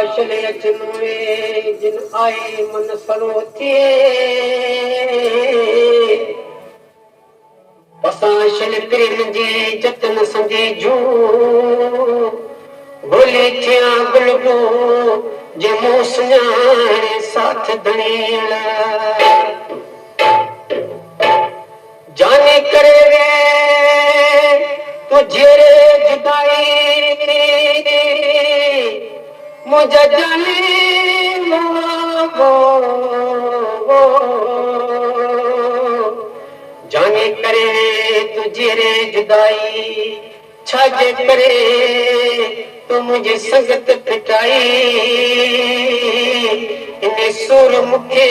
पसाशले अचनुए जिन आए मन सरोते पसाशले प्रेम जे जतन संजे जू बोले थिया गुलगो जे मोसन्याणे साथ धणेल जाने करे वे तुझे जुदाई मुझे जाने जाने करे तुझे रे जुदाई छाजे करे तू मुझे संगत पिटाई इन्हें सुर मुखे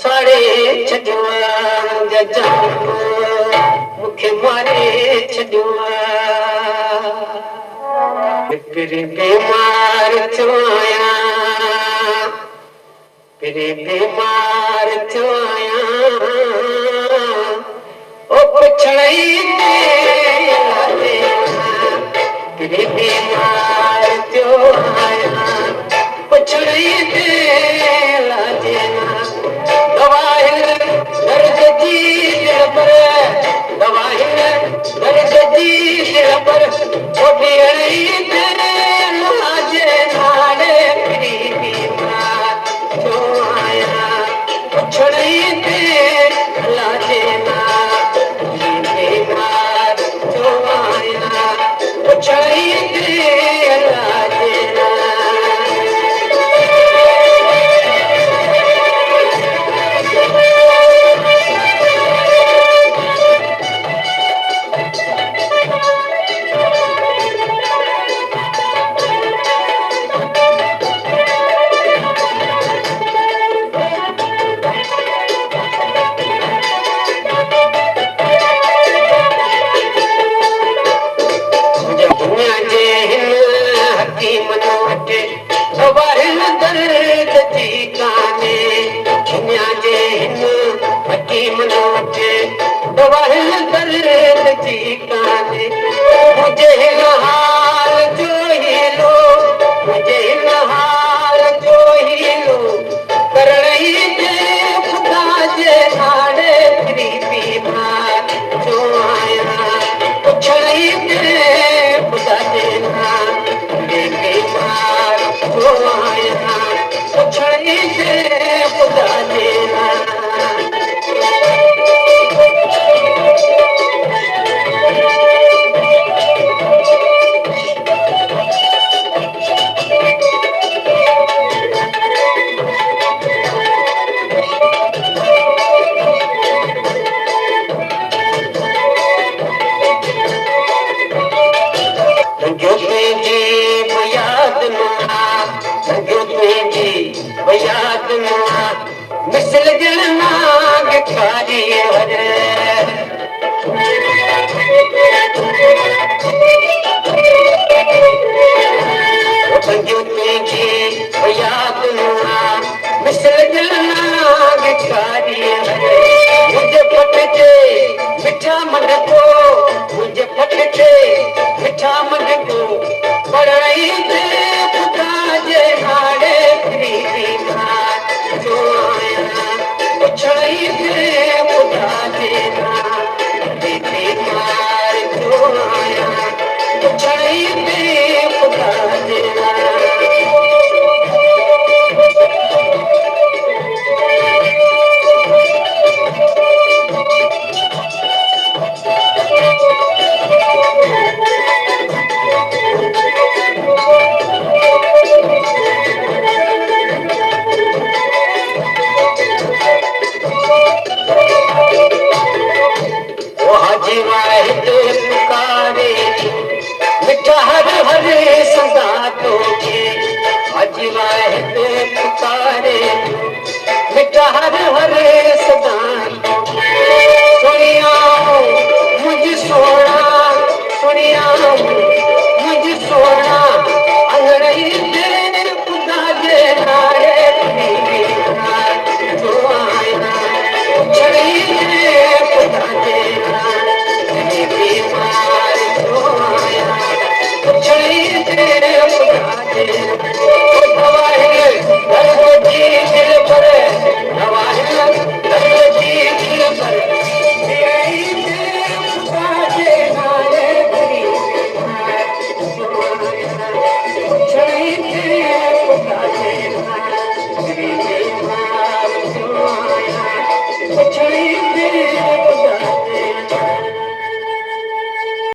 सारे छजुआ जान मुखे मारे छजुआ फिर बीमार चुआया फिर बीमार चुआया ओ पुछड़ई दे फिर बीमार चुआया पुछड़ई दे दवाई दर्द जी दिल पर दवाई दर्द जी दिल पर ओढ़ी दे लाजे नाड़े फिरी बीमार जो आया पुछड़ी दे लाजे नाड़े बीमार जो आया पुछड़ी दे लाजे मिसल जनाग खारी याद मिसल जनाग खारी मुझे पटचे मिठा मन को मुझे पटचे मिठा मन को पढ़ाई दे खुदा जे हाड़े फिरी बीमार जो आया पुछड़ी दे खुदा जे बीमार जो आया पुछड़ी दे खुदा जे मिठा हर हरे सदा